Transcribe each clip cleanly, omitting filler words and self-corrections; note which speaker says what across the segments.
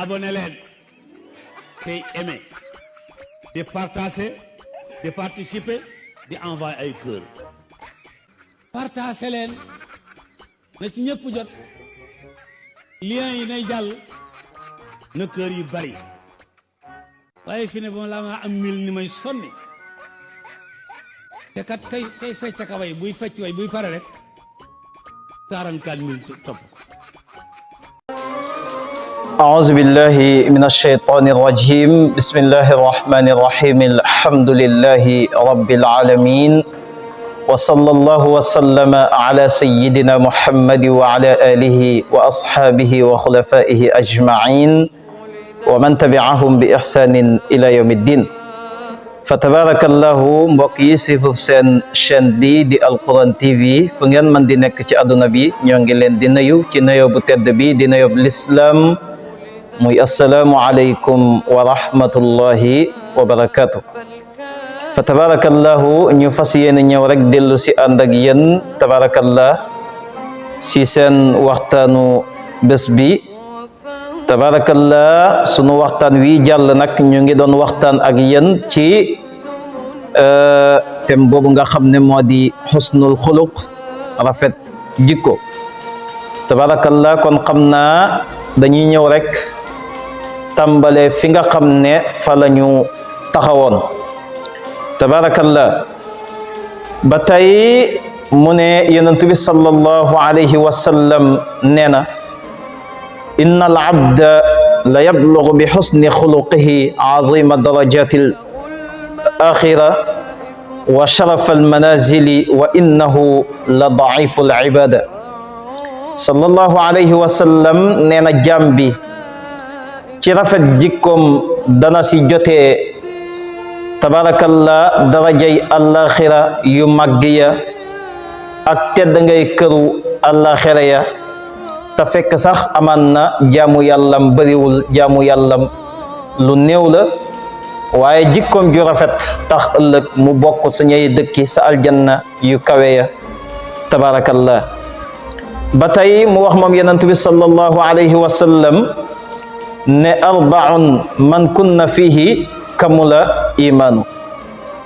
Speaker 1: abonné leen tey aimé di partager di participer di envoyer ay cœur partager leen na ci ñëpp jot lien yi nay jàll na cœur yi bari waaye fi ne ba la ma am 1000 ni may sonni te kat kay fecc ka way buy fecc way buy pare rek 44000 topp ko.
Speaker 2: أعوذ بالله من الشيطان الرجيم بسم الله الرحمن الرحيم الحمد لله رب العالمين وصلى الله وسلم على سيدنا محمد وعلى آله وأصحابه وخلفائه أجمعين ومن تبعهم بإحسان إلى يوم الدين فتبارك الله mbokk yi sifur seen chaîne bi di Alquran TV fu ngeen man di nekk ci àdduna bi ñoo ngi leen di nuyu ci nuyoo bu tedd bi di nuyoo l'islam muy assalaamu aleykum wa rahmatullahi wa barakatuh fa tabarakallahu ñu fas yéene ñëw rek dellu si ànd ak yéen tabarakallah si seen waxtaanu bés bi tabarakallah sunu waxtaan wi jàll nag ñu ngi doon waxtaan ak yéen ci thème boobu nga xam ne moo di xusnul xuluq rafet jikko tabarakallah kon xam naa dañuy ñëw rek tàmbale fi nga xam ne fa lañu taxawoon tabarakallah ba tey mu ne yonent bi sallallahu alayhi wa sallam nee na inna al abda la yablugu bi xusni xuluqihi azima darajati al axira wa sharafa al manazili wa innahu la daifu al ibada sallallahu alayhi wa sallam nee na jaam bi ci rafet jikkoom dana si jotee tabarakallah darajay alaxira yu màgg ya ak tedd ngay këru alaxira ya te fekk sax amaan na jaamu yàllam bariwul jaamu yàllam lu néew la waaye jikkoom ju rafet tax ëllëg mu bokk sa ñay dëkki sa aljanna yu kawe ya tabarakallah ba tey mu wax moom yonent bi sallallahu alayhi wa sallam ne arbaun man kunna fihi kamula imaanu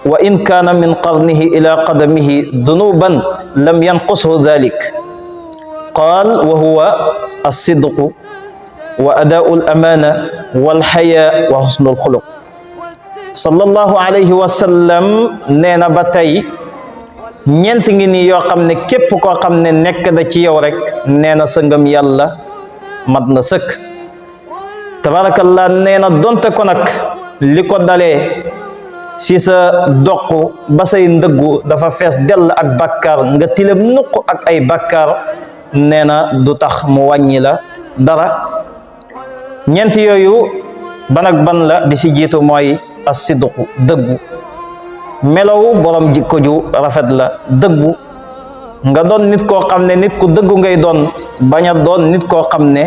Speaker 2: wa in kaana min qarnihi ila qadamihi dunuban lam yanqushu dhalik qaal wa huwa alsidqu wa adaau alamana walxaya wa xusnu alxuluq sallallahu alayhi wa sallam nee na ba tey ñeent ngi nii yoo xam ne képp koo xam ne nekk na ci yow rek nee na sa ngëm yàlla mat na sëkk tabarakallah nee na donte ko nag li ko dalee si sa doq ba say ndëggu dafa fees dell ak bàkkaar nga tilem nuq ak ay bàkkaar nee na du tax mu wàññi la dara ñeent yooyu ban ak ban la bi si jiitu mooy as-sidqu dëggu melow borom jikko ju rafet la dëggu nga doon nit koo xam ne nit ku dëggu ngay doon bañ a doon nit koo xam ne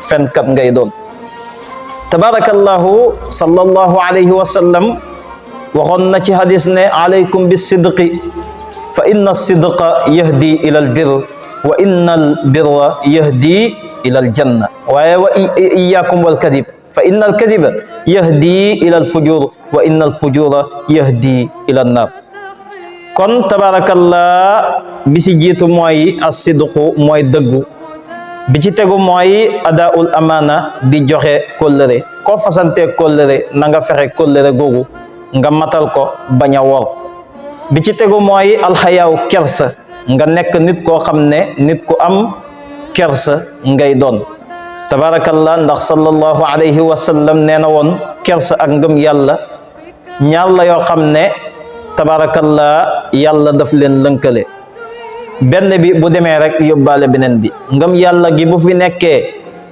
Speaker 2: fenkat ngay doon tabarakallahu sallallahu alayhi wa sallam waxoon na ci hadis ne alaykum bis sidqi fa inna sidqa yahdi ila al birr wa inna al birra yahdi ila al janna waaye wa iyyakum wal kadib fa inna al kadiba yahdi ila al fujur wa inna al fujura yahdi ila an nar kon tabarakallah bi si jiitu mooy as sidqu mooy dëggu bi ci tegu mooy adaul amana di joxe kóllëre koo fasante kóllëre na nga fexe kóllëre googu nga matal ko bañ a wor bi ci tegu mooy alxayaaw kersa nga nekk nit koo xam ne nit ku am kersa ngay doon tabarakallah ndax sallallahu alayhi wa sallam nee na woon kersa ak ngëm yàlla ñaar la yoo xam ne tabarakallah yàlla daf leen lënkale benn bi bu demee rek yóbbaale beneen bi ngëm yàlla gi bu fi nekkee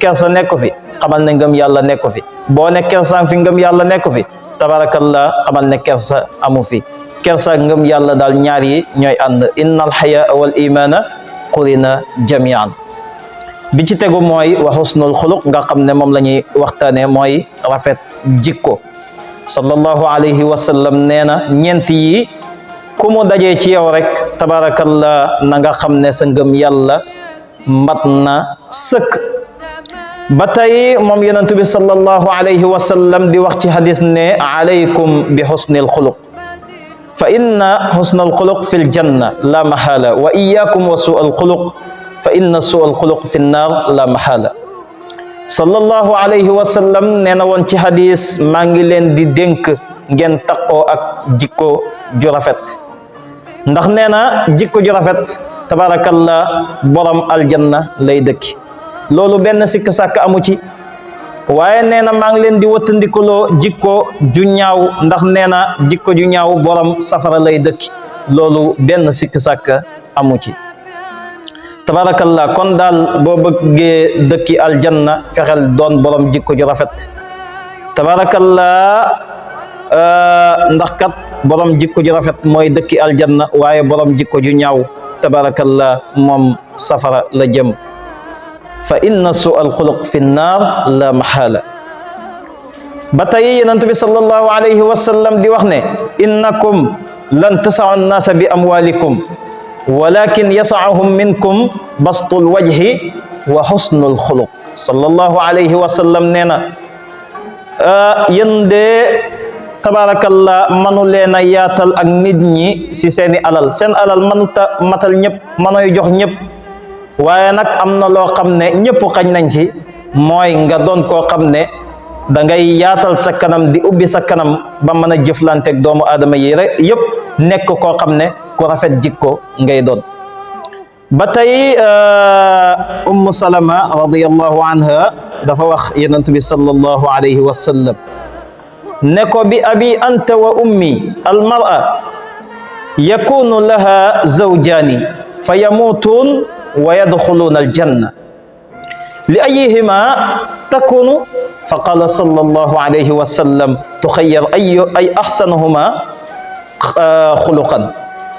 Speaker 2: kersa nekk fi xamal ne ngëm yàlla nekk fi boo ne kersa fi ngëm yàlla nekk fi tabarakallah xamal ne kersa amu fi kersa ngëm yàlla daal ñaar yi ñooy ànd inna alxayaa wal imana qurina jamian bi ci tegu mooy wa xusnul xuluq nga xam ne moom la ñuy waxtaane mooy rafet jikko sallallahu alayhi wa sallam nee na ñeent yi ku mu dajee ci yow rek tabarakallah na nga xam ne sa ngëm yàlla mat na sëkk ba tey moom yonent bi sallallahu alayhi wa sallam di wax ci hadis ne alaykum bi husnil xuluq fa inna husnal xuluq fi ljanna la mahala wa iyakum wa su'al xuluq fa inna su'al xuluq fi nnar la mahala. sallallahu alayhi wa sallam nee na woon ci hadis maa ngi leen di dénk ngeen taqoo ak jikko ju rafet ndax nee na jikko ju rafet tabarakallah borom aljanna lay dëkki loolu benn sikk sàkk amu ci. waaye nee na maa ngi leen di wattandikuloo jikko ju ñaaw ndax nee na jikko ju ñaaw borom safara lay dëkki loolu benn sikk sàkk amu ci. tabarakallah kon daal boo bëggee dëkki aljanna fexeel doon borom jikko ju rafet tabarakallah ndax kat borom jikko ju rafet mooy dëkki aljanna waaye borom jikko ju ñaaw tabarakallah moom safara la jëm. fa inna su'al xuluq fi nnaar la mahala. ba tey yonent bi sallallahu alayhi wa sallam di wax ne innakum lan tasa'u nnaasa bi amwalikum walakin yasa'uhum minkum bastul wajhi wa husnul xuluq. sallallahu alayhi wa sallam nee na yéen de tabarakallah manu leen a yaatal ak nit ñi si seeni alal seen alal manuta matal ñëpp manuy jox ñëpp waaye nag am na loo xam ne ñëpp xañ nañ ci mooy nga doon koo xam ne da ngay yaatal sa kanam di ubbi sa kanam ba mën a jëflanteeg doomu aadama yi rek yëpp nekk koo xam ne ku rafet jikko ngay doon. ba tey ummu salama radiyallahu anha dafa wax yonent bi sallallahu alayhi wa sallam ne ko bi abi anta wa ummi almar'a yakunu laha zawjaani fa yamutuun wa yadxuluuna aljanna li ayihima takunu fa qala sallallahu alayhi wa sallam tuxayyar ay axsanuhuma xuluqan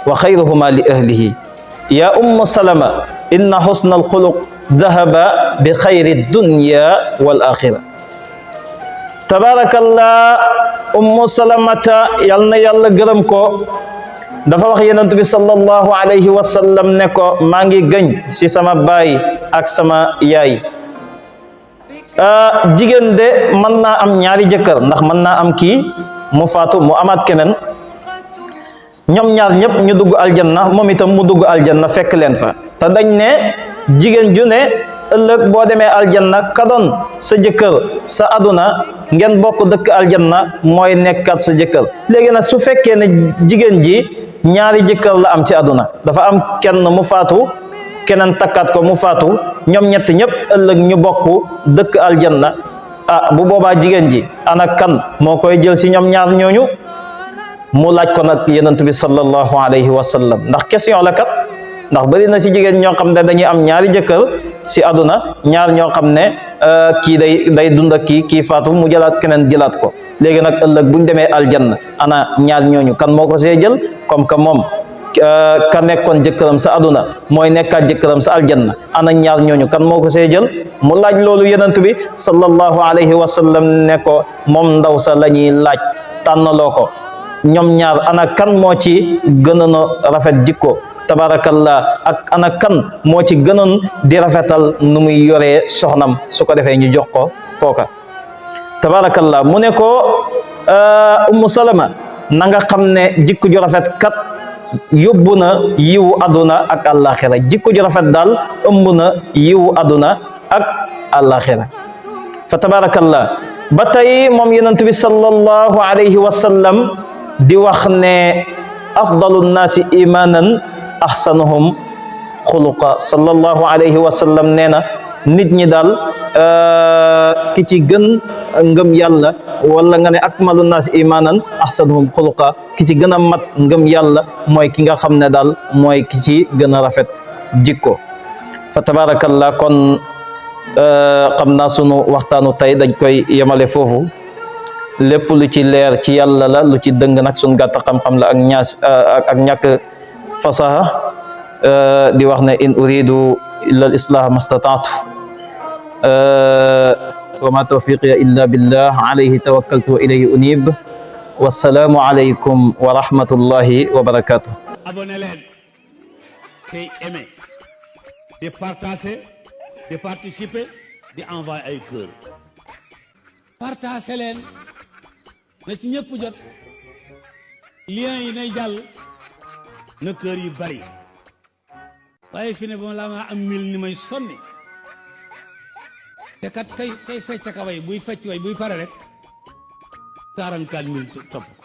Speaker 2: wa xayruhuma li ahlihi ya ummu salama inna xusna alxuluq dahaba bi xayri dunya wal axira. tabarakallah ummu salamata yal na yàlla gërëm ko dafa wax yonent bi sallallahu alayhi wa sallam ne ko maa ngi gëñ ci sama baay ak sama yaay jigéen de mën naa am ñaari jëkkër ndax mën naa am kii mu faatu mu amaat keneen ñoom ñaar ñëpp ñu dugg aljanna moom itam mu dugg aljanna fekk leen fa te dañ ne jigéen ju ne ëllëg boo demee aljanna ka doon sa jëkkër sa aduna ngeen bokk dëkk aljanna mooy nekkat sa jëkkër. léegi nag su fekkee ne jigéen ji ñaari jëkkër la am ci aduna dafa am kenn mu faatu keneen takkaat ko mu faatu ñoom ñett ñëpp ëllëg ñu bokk dëkk aljanna bu boobaa jigéen ji ana kan moo koy jël ci ñoom ñaar ñooñu mu laaj ko nag yonent bi sallallahu alayhi wa sallam ndax question la kat ndax bari na ci jigéen ñoo xam ne dañuy am ñaari jëkkër ci aduna ñaar ñoo xam ne kii day dund ak kii faatu mu jëlaat keneen jëlaat ko léegi nag ëllëg buñ demee aljanna ana ñaar ñooñu kan moo ko see jël comme que moom ka nekkoon jëkkëram sa aduna mooy nekkaat jëkkëram sa aljanna ana ñaar ñooñu kan moo ko see jël mu laaj loolu yonent bi sallallahu alayhi wa sallam ne ko moom ndaw sa la ñuy laaj tànnaloo ko ñoom ñaar ana kan moo ci gënoon a rafet jikko tabarakallah ak ana kan moo ci gënoon di rafetal nu muy yoree soxnam su ko defee ñu jox ko kooka tabarakallah mu ne ko ummu salama na nga xam ne jikko ju rafet kat yóbbu na yiwu aduna ak àllaaxira jikko ju rafet daal ëmb na yiwu aduna ak àllaaxira fa tabarakallah ba tey moom yonent bi sallallahu alayhi wa sallam di wax ne afdalu nnaasi imanan ahsanuhum xuluqa sallallahu alayhi wa sallam nee na nit ñi daal ki ci gën ngëm yàlla wala nga ne akmalu naas imanan ahsanuhum xuluqa ki ci gën a mat ngëm yàlla mooy ki nga xam ne daal mooy ki ci gën a rafet jikko fa tabarakallah kon xam naa sunu waxtaanu tey dañ koy yemale foofu lépp lu ci leer ci yàlla la lu ci dëng nag sunu gàtt xam-xam la ak ñàkk fasaha di wax ne in uridu illa al islah mastataatu wa ma tawfiqiya illa billah alayhi tawakkaltu wa ilayhi unib wassalaamu alaykum wa rahmatullahi wa barakatuh.
Speaker 1: abonné leen tey aimé di partager di participer di envoyé ay kër partagé leen na ci ñëpp jot lien yi nay jàll na kër yi bari waaye fi ne ba la ma am 1000 ni may sonni te kat kay fecc ka way buy fecc way buy pare rek 44 000 topp ko